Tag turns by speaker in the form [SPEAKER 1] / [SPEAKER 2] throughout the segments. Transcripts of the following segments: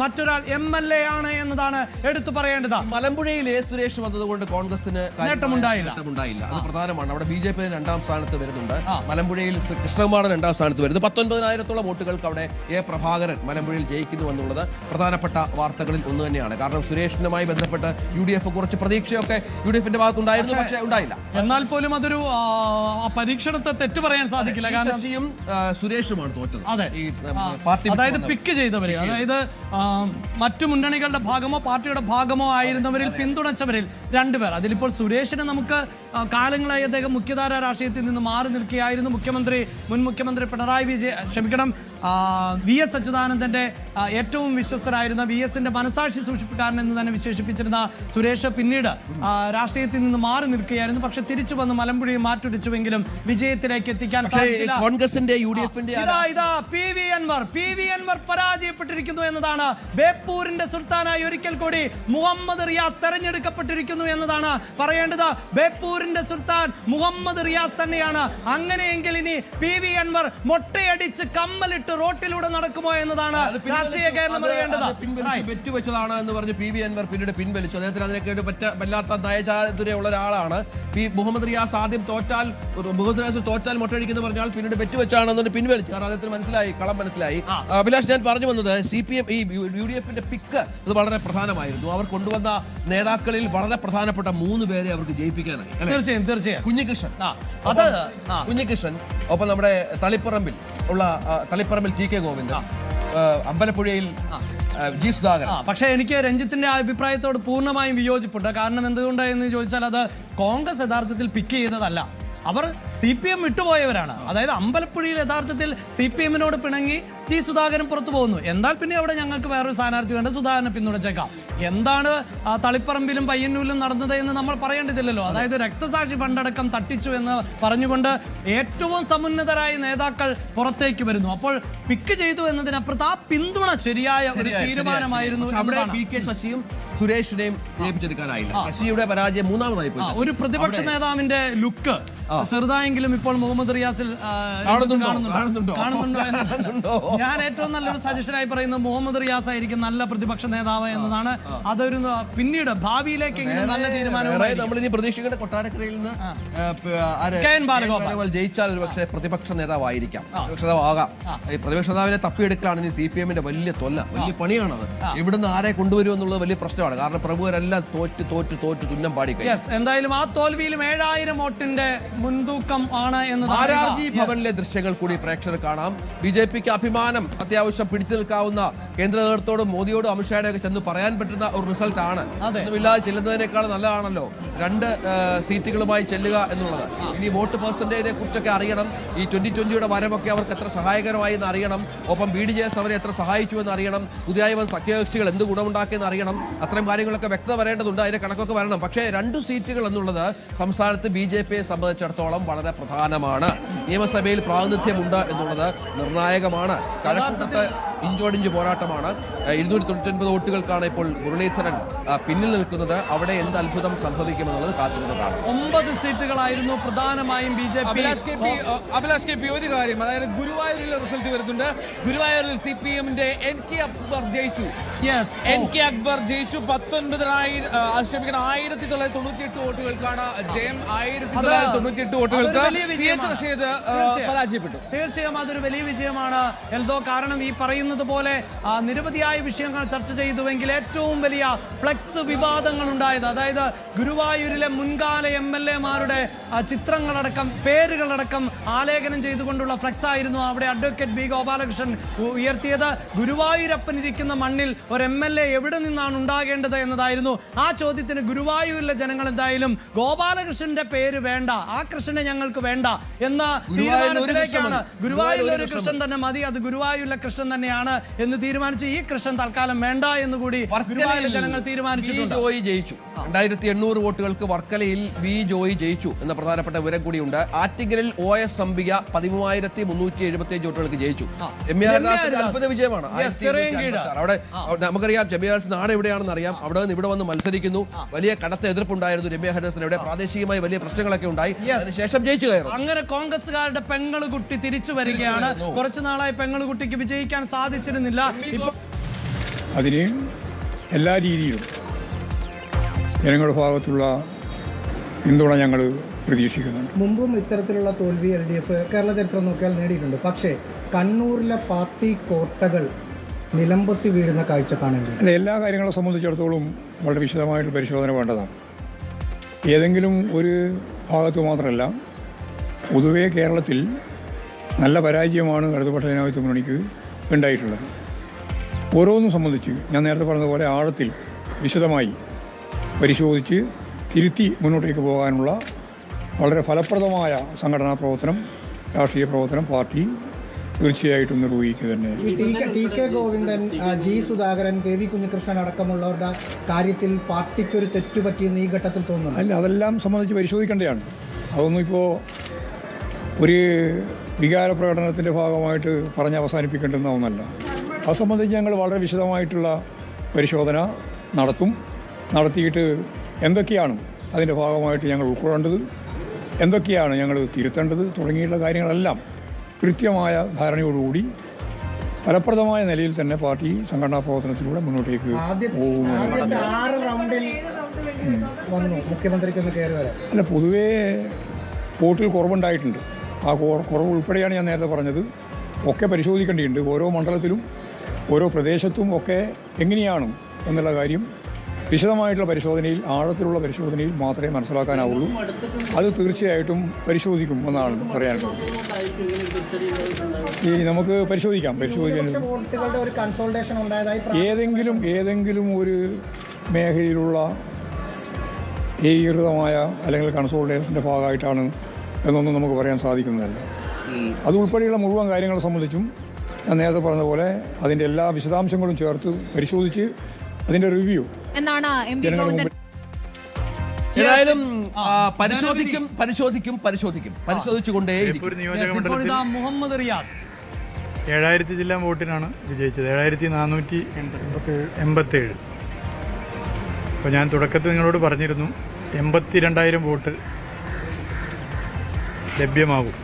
[SPEAKER 1] മറ്റൊരാൾ MLA ആണ് എന്നതാണ് എടുത്തു പറയേണ്ടത്.
[SPEAKER 2] മലമ്പുഴയിൽ സുരേഷ് വന്നതുകൊണ്ട് കോൺഗ്രസിന്
[SPEAKER 1] നേട്ടമുണ്ടായില്ല.
[SPEAKER 2] അത് പ്രധാനമാണ്. അവിടെ BJP 2ാം സ്ഥാനത്ത് വരുന്നുണ്ട്. മലമ്പുഴയിൽ കൃഷ്ണകുമാർ 2ാം സ്ഥാനത്ത് വരുന്നു. 19,000-ഓളം വോട്ടുകൾക്ക് അവിടെ പ്രഭാകരൻ മലമ്പുഴയിൽ ജയിക്കുന്നു എന്നുള്ളത് പ്രധാനപ്പെട്ട വാർത്തകളിൽ ഒന്ന് തന്നെയാണ്. കാരണം സുരേഷിനുമായി ബന്ധപ്പെട്ട് UDF കുറച്ച് പ്രതീക്ഷയൊക്കെ UDFന്റെ ഭാഗത്തുണ്ടായിരുന്നു, പക്ഷേ ഉണ്ടായില്ല.
[SPEAKER 1] എന്നാൽ പോലും അതൊരു പരീക്ഷണത്തെ തെറ്റു പറയാൻ സാധിക്കില്ല. കാരണം
[SPEAKER 2] ശശിയും സുരേഷുമാണ് തോറ്റത്.
[SPEAKER 1] അതെ,
[SPEAKER 2] പാർട്ടി
[SPEAKER 1] അതായത് പിക്ക് ചെയ്തവര്, അതായത് മറ്റു മുന്നണികളുടെ ഭാഗമോ പാർട്ടിയുടെ ഭാഗമോ ആയിരുന്നവരിൽ പിന്തുണച്ചവരിൽ 2 പേർ. അതിലിപ്പോൾ സുരേഷിനെ നമുക്ക് കാലങ്ങളായി അദ്ദേഹം മുഖ്യധാര രാഷ്ട്രീയത്തിൽ നിന്ന് മാറി നിൽക്കുകയായിരുന്നു. മുൻ മുഖ്യമന്ത്രി പിണറായി വിജയൻ VS അച്യുതാനന്ദന്റെ ഏറ്റവും വിശ്വസ്തരായിരുന്ന VSന്റെ മനസാക്ഷി സൂക്ഷിപ്പുകാരൻ എന്ന് തന്നെ വിശേഷിപ്പിച്ചിരുന്ന സുരേഷ് പിന്നീട് രാഷ്ട്രീയത്തിൽ നിന്ന് മാറി നിൽക്കുകയായിരുന്നു. പക്ഷെ തിരിച്ചു വന്ന് മലമ്പുഴയെ മാറ്റുരച്ചുവെങ്കിലും വിജയത്തിലേക്ക് എത്തിക്കാൻ സാധിച്ചില്ല.
[SPEAKER 2] കോൺഗ്രസിന്റെ UDFന്റെ
[SPEAKER 1] PV അൻവർ പരാജയപ്പെട്ടിരിക്കുന്നു എന്നതാണ്. ബേപ്പൂരിന്റെ സുൽത്താനായി ഒരിക്കൽ കൂടി മുഹമ്മദ് റിയാസ് തെരഞ്ഞെടുക്കപ്പെട്ടിരിക്കുന്നു എന്നതാണ് പറയേണ്ടത്. ബേപ്പൂരിന്റെ സുൽത്താൻ മുഹമ്മദ് റിയാസ് തന്നെയാണ്. അങ്ങനെയെങ്കിൽ ഇനി PV അൻവർ മൊട്ടയടിച്ച് കമ്മലിട്ട് റോട്ടിലൂടെ നടക്കുമോ എന്നതാണ് രാഷ്ട്രീയ കേരളം അറിയേണ്ടത്.
[SPEAKER 2] വെച്ചതാണ് എന്ന് പറഞ്ഞ് PV അൻവർ പിന്നീട് പിൻവലിച്ചു. അദ്ദേഹത്തിന് അതിനൊക്കെ വല്ലാത്ത നയചാതുര്യമുള്ള ഒരാളാണ്. മുഹമ്മദ് റിയാസ് ആദ്യം തോറ്റാൽ മൊട്ടയടിക്കുന്നു പറഞ്ഞാൽ പിന്നീട് വെച്ചാണെന്ന് പിൻവലിച്ചു. കാരണം അദ്ദേഹത്തിന് മനസ്സിലായി, കളം മനസ്സിലായി. അഭിലാഷ്, ഞാൻ പറഞ്ഞു വന്നത് CPM ഈ UDFന്റെ പിക്ക് അത് വളരെ പ്രധാനമായിരുന്നു. അവർ കൊണ്ടുവന്ന നേതാക്കളിൽ വളരെ പ്രധാനപ്പെട്ട 3 പേരെ അവർക്ക് ജയിപ്പിക്കാനായി.
[SPEAKER 1] തീർച്ചയായും
[SPEAKER 2] കുഞ്ഞികൃഷ്ണൻ, ഒപ്പം നമ്മുടെ തളിപ്പറമ്പിൽ TK ഗോവിന്ദൻ, അമ്പലപ്പുഴയിൽ G സുധാകരൻ.
[SPEAKER 1] പക്ഷേ എനിക്ക് രഞ്ജിത്തിന്റെ അഭിപ്രായത്തോട് പൂർണ്ണമായും വിയോജിപ്പുണ്ട്. കാരണം എന്തുകൊണ്ടായെന്ന് ചോദിച്ചാൽ അത് കോൺഗ്രസ് യഥാർത്ഥത്തിൽ പിക്ക് ചെയ്തതല്ല, അവർ CPM വിട്ടുപോയവരാണ്. അതായത് അമ്പലപ്പുഴയിൽ യഥാർത്ഥത്തിൽ CPM-നോട് പിണങ്ങി G സുധാകരൻ പുറത്തു പോകുന്നു. എന്നാൽ പിന്നെ അവിടെ ഞങ്ങൾക്ക് വേറൊരു സ്ഥാനാർത്ഥി വേണ്ട, സുധാകരനെ പിന്തുണച്ചേക്കാം. എന്താണ് തളിപ്പറമ്പിലും പയ്യന്നൂരിലും നടന്നത് എന്ന് നമ്മൾ പറയേണ്ടതില്ലല്ലോ. അതായത് രക്തസാക്ഷി ഫണ്ടടക്കം തട്ടിച്ചു എന്ന് പറഞ്ഞുകൊണ്ട് ഏറ്റവും സമുന്നതരായ നേതാക്കൾ പുറത്തേക്ക് വരുന്നു. അപ്പോൾ പിക്ക് ചെയ്തു എന്നതിനപ്പുറത്ത് ആ പിന്തുണ ശരിയായ ഒരു തീരുമാനമായിരുന്നു.
[SPEAKER 2] ശശിയും സുരേഷിനെയും ജയിപ്പിച്ചെടുക്കാനായില്ല. ശശിയുടെ പരാജയം മൂന്നാമതായി പോയി.
[SPEAKER 1] ഒരു പ്രതിപക്ഷ നേതാവിന്റെ ലുക്ക് ചെറുതായെങ്കിലും ഇപ്പോൾ മുഹമ്മദ് റിയാസിൽ കാണുന്നുണ്ടോ? ഞാൻ ഏറ്റവും നല്ലൊരു സജഷനായി പറയുന്നത് മുഹമ്മദ് റിയാസ് ആയിരിക്കും നല്ല പ്രതിപക്ഷ നേതാവ് എന്നതാണ്. അതൊരു പിന്നീട് ഭാവിയിലേക്ക് നല്ല തീരുമാനം.
[SPEAKER 2] നമ്മളിനി പ്രതീക്ഷിക്കേണ്ട കൊട്ടാരക്കരയിൽ നിന്ന് ബാലഗോപാൽ ജയിച്ചാൽ പക്ഷേ പ്രതിപക്ഷ നേതാവായിരിക്കാം, പ്രതിപക്ഷ നേതാവാകാം. ഈ പ്രതിപക്ഷ നേതാവിനെ തപ്പിയെടുക്കലാണ് ഇനി CPM-ന്റെ വലിയ പണിയാണത്. ഇവിടുന്ന് ആരെ കൊണ്ടുവരും എന്നുള്ളത് വലിയ പ്രശ്നമാണ്. കാരണം പ്രമുഖരെല്ലാം തോറ്റ് തുന്നം പാടി.
[SPEAKER 1] എന്തായാലും ആ തോൽവിയിലും 7000 വോട്ടിന്റെ മുൻതൂക്കം ആണ് എന്ന്
[SPEAKER 2] മാരാർജി ഭവനിലെ ദൃശ്യങ്ങൾ കൂടി പ്രേക്ഷകർ കാണാം. BJPക്ക് അഭിമാനം, അത്യാവശ്യം പിടിച്ചു നിൽക്കാവുന്ന കേന്ദ്ര നേതൃത്വത്തോടും മോദിയോടും അമിത്ഷായുടെ ഒക്കെ ചെന്ന് പറയാൻ പറ്റുന്ന ഒരു റിസൾട്ട് ആണ്. ഒന്നുമില്ലാതെ ചെല്ലുന്നതിനേക്കാൾ നല്ലതാണല്ലോ 2 സീറ്റുകളുമായി ചെല്ലുക എന്നുള്ളത്. ഇനി വോട്ട് പെർസെന്റേജിനെ കുറിച്ചൊക്കെ അറിയണം. ഈ 2020-യുടെ വരവൊക്കെ അവർക്ക് എത്ര സഹായകരമായി എന്ന് അറിയണം. ഒപ്പം BDJS അവരെ എത്ര സഹായിച്ചു എന്ന് അറിയണം. പുതിയ സഖ്യകക്ഷികൾ എന്ത് ഗുണമുണ്ടാക്കിയെന്ന് അറിയണം. അത്തരം കാര്യങ്ങളൊക്കെ വ്യക്തത വരേണ്ടതുണ്ട്. അതിന്റെ കണക്കൊക്കെ വരണം. പക്ഷേ 2 സീറ്റുകൾ എന്നുള്ളത് സംസ്ഥാനത്ത് BJPയെ സംബന്ധിച്ചിടത്തോളം വളരെ പ്രധാനമാണ്. നിയമസഭയിൽ പ്രാതിനിധ്യമുണ്ട് എന്നുള്ളത് നിർണായകമാണ്. കഴക്കൂട്ടത്ത് ഇഞ്ചോടിഞ്ച് പോരാട്ടമാണ്. 299 വോട്ടുകൾക്കാണ് ഇപ്പോൾ മുരളീധരൻ പിന്നിൽ നിൽക്കുന്നത്. അവിടെ എന്ത് അത്ഭുതം സംഭവിക്കുമെന്നുള്ളത് കാത്തിരുന്ന് കാണാം.
[SPEAKER 1] 9 സീറ്റുകളായിരുന്നു പ്രധാനമായും BJP.
[SPEAKER 3] അഭിലാഷ് KP, ഒരു കാര്യം, അതായത് ഗുരുവായൂരിലെ റിസൾട്ട് വരുന്നുണ്ട്. ഗുരുവായൂരിൽ CPM-ന്റെ NK അക്ബർ ജയിച്ചു. 1998 വോട്ടുകൾക്കാണ് ജയം. 1998 വോട്ടുകൾക്ക് പരാജയപ്പെട്ടു.
[SPEAKER 1] തീർച്ചയായും അതൊരു വലിയ വിജയമാണ് എൽദോ. കാരണം ഈ പറയുന്നത് പോലെ നിരവധിയായ വിഷയങ്ങൾ ചർച്ച ചെയ്തുവെങ്കിൽ ഏറ്റവും വലിയ ഫ്ലെക്സ് വിവാദങ്ങൾ ഉണ്ടായത്, അതായത് ഗുരുവായൂരിലെ മുൻകാല MLA-മാരുടെ ചിത്രങ്ങളടക്കം പേരുകളടക്കം ആലേഖനം ചെയ്തുകൊണ്ടുള്ള ഫ്ലെക്സ് ആയിരുന്നു അവിടെ അഡ്വക്കേറ്റ് B ഗോപാലകൃഷ്ണൻ ഉയർത്തിയത്. ഗുരുവായൂരപ്പൻ ഇരിക്കുന്ന മണ്ണിൽ ഒരു MLA എവിടെ നിന്നാണ് ഉണ്ടാകേണ്ടത് എന്നതായിരുന്നു. ആ ചോദ്യത്തിന് ഗുരുവായൂരിലെ ജനങ്ങൾ എന്തായാലും ഗോപാലകൃഷ്ണന്റെ പേര് വേണ്ട, ആ കൃഷ്ണനെ ഞങ്ങൾക്ക് വേണ്ട എന്ന തീരുമാനത്തിലേക്കാണ്. ഗുരുവായൂരിലെ ഒരു കൃഷ്ണൻ തന്നെ മതി, അത് ഗുരുവായൂരിലെ കൃഷ്ണൻ തന്നെയാണ് എന്ന് തീരുമാനിച്ചു. ഈ കൃഷ്ണൻ തൽക്കാലം വേണ്ട എന്നുകൂടി ഗുരുവായൂരിലെ ജനങ്ങൾ തീരുമാനിച്ചിട്ടുണ്ട്.
[SPEAKER 2] 2800 വോട്ടുകൾക്ക് വർക്കലയിൽ V ജോയി ജയിച്ചു എന്ന പ്രധാനപ്പെട്ട വിവരം കൂടിയുണ്ട്. ആറ്റിങ്ങലിൽ OS അംബിക 13,375 വോട്ടുകൾക്ക് ജയിച്ചു. അത്ഭുത വിജയമാണ്. അവിടെ നമുക്കറിയാം രമ്യ ഹരിദാസ് നാട് എവിടെയാണെന്ന് അറിയാം. അവിടെ നിന്ന് ഇവിടെ വന്ന് മത്സരിക്കുന്നു. വലിയ കനത്ത എതിർപ്പുണ്ടായിരുന്നു രമ്യ ഹരിദാസിന്. ഇവിടെ പ്രാദേശികമായി വലിയ പ്രശ്നങ്ങളൊക്കെ ഉണ്ടായി. അതിനുശേഷം ജയിച്ചു കയറും.
[SPEAKER 1] അങ്ങനെ കോൺഗ്രസുകാരുടെ പെങ്ങളുകുട്ടി തിരിച്ചു വരികയാണ്. കുറച്ചു നാളായി പെങ്ങളുകുട്ടിക്ക് വിജയിക്കാൻ സാധിച്ചിരുന്നില്ല.
[SPEAKER 4] അതിന് എല്ലാ രീതിയിലും ജനങ്ങളുടെ ഭാഗത്തുള്ള പിന്തുണ ഞങ്ങൾ പ്രതീക്ഷിക്കുന്നുണ്ട്.
[SPEAKER 5] മുമ്പും ഇത്തരത്തിലുള്ള തോൽവി LDF കേരള ചരിത്രം നോക്കിയാൽ നേടിയിട്ടുണ്ട്. പക്ഷേ കണ്ണൂരിലെ പാർട്ടി കോട്ടകൾ നിലംപൊത്തി വീഴുന്ന കാഴ്ച കാണേണ്ടി.
[SPEAKER 4] അല്ല, എല്ലാ കാര്യങ്ങളെ സംബന്ധിച്ചിടത്തോളം വളരെ വിശദമായിട്ട് പരിശോധന വേണ്ടതാണ്. ഏതെങ്കിലും ഒരു ഭാഗത്ത് മാത്രമല്ല, പൊതുവേ കേരളത്തിൽ നല്ല പരാജയമാണ് ഇടതുപക്ഷ ജനാധിപത്യ മുന്നണിക്ക് ഉണ്ടായിട്ടുള്ളത്. ഓരോന്നും സംബന്ധിച്ച് ഞാൻ നേരത്തെ പറഞ്ഞതുപോലെ ആഴത്തിൽ വിശദമായി പരിശോധിച്ച് തിരുത്തി മുന്നോട്ടേക്ക് പോകാനുള്ള വളരെ ഫലപ്രദമായ സംഘടനാ പ്രവർത്തനം, രാഷ്ട്രീയ പ്രവർത്തനം പാർട്ടി തീർച്ചയായിട്ടും നിർവഹിക്കുക തന്നെ.
[SPEAKER 5] T K. Govindan, G. Sudhakaran, KV Kunhikrishnan അടക്കമുള്ളവരുടെ കാര്യത്തിൽ പാർട്ടിക്കൊരു തെറ്റുപറ്റിയെന്ന് ഈ ഘട്ടത്തിൽ തോന്നുന്നു.
[SPEAKER 4] അല്ല, അതെല്ലാം സംബന്ധിച്ച് പരിശോധിക്കേണ്ടതാണ്. അതൊന്നും ഇപ്പോൾ ഒരു വികാര പ്രകടനത്തിൻ്റെ ഭാഗമായിട്ട് പറഞ്ഞ് അവസാനിപ്പിക്കേണ്ടുന്ന ഒന്നല്ല. അത് സംബന്ധിച്ച് ഞങ്ങൾ വളരെ വിശദമായിട്ടുള്ള പരിശോധന നടത്തിയിട്ട് എന്തൊക്കെയാണ് അതിൻ്റെ ഭാഗമായിട്ട് ഞങ്ങൾ ഉൾക്കൊള്ളേണ്ടത്, എന്തൊക്കെയാണ് ഞങ്ങൾ തിരുത്തേണ്ടത് തുടങ്ങിയുള്ള കാര്യങ്ങളെല്ലാം കൃത്യമായ ധാരണയോടുകൂടി ഫലപ്രദമായ നിലയിൽ തന്നെ പാർട്ടി സംഘടനാ പ്രവർത്തനത്തിലൂടെ മുന്നോട്ടേക്ക് പോകുന്നു. അല്ല, പൊതുവേ വോട്ടിൽ കുറവുണ്ടായിട്ടുണ്ട്. ആ കുറവ് ഉൾപ്പെടെയാണ് ഞാൻ നേരത്തെ പറഞ്ഞത്. ഒക്കെ പരിശോധിക്കേണ്ടിയുണ്ട്. ഓരോ മണ്ഡലത്തിലും ഓരോ പ്രദേശത്തും ഒക്കെ എങ്ങനെയാണ് എന്നുള്ള കാര്യം വിശദമായിട്ടുള്ള പരിശോധനയിൽ, ആഴത്തിലുള്ള പരിശോധനയിൽ മാത്രമേ മനസ്സിലാക്കാനാവുള്ളൂ. അത് തീർച്ചയായിട്ടും പരിശോധിക്കും എന്നാണ് പറയാനുള്ളത്. നമുക്ക് പരിശോധിക്കാൻ ഏതെങ്കിലും ഒരു മേഖലയിലുള്ള ഏകീകൃതമായ അല്ലെങ്കിൽ കൺസോൾട്ടേഷൻ്റെ ഭാഗമായിട്ടാണ് എന്നൊന്നും നമുക്ക് പറയാൻ സാധിക്കുന്നതല്ല. അതുൾപ്പെടെയുള്ള മുഴുവൻ കാര്യങ്ങളെ സംബന്ധിച്ചും ഞാൻ നേരത്തെ പറഞ്ഞ പോലെ അതിൻ്റെ എല്ലാ വിശദാംശങ്ങളും ചേർത്ത് പരിശോധിച്ച് അതിൻ്റെ റിവ്യൂ
[SPEAKER 2] എന്നാണ്
[SPEAKER 1] മുഹമ്മദ് റിയാസ്
[SPEAKER 6] 7000 ജില്ലാ വോട്ടിനാണ് വിജയിച്ചത്. 7487. അപ്പോൾ ഞാൻ തുടക്കത്തിൽ നിങ്ങളോട് പറഞ്ഞിരുന്നു 82,000 വോട്ട് ലഭ്യമാകും.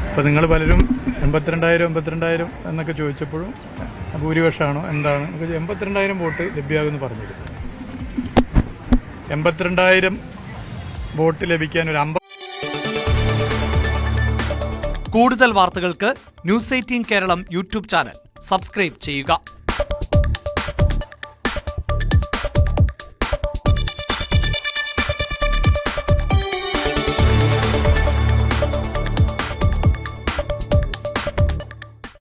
[SPEAKER 6] അപ്പോൾ നിങ്ങൾ പലരും 82,000 എന്നൊക്കെ ചോദിച്ചപ്പോഴും ഭൂരിപക്ഷമാണോ എന്താണ് 82,000 വോട്ട് ലഭ്യമാകുമെന്ന് പറഞ്ഞിരുന്നു. 82,000 വോട്ട് ലഭിക്കാൻ ഒരു 50.
[SPEAKER 7] കൂടുതൽ വാർത്തകൾക്ക് News 18 Keralam YouTube channel subscribe ചെയ്യുക.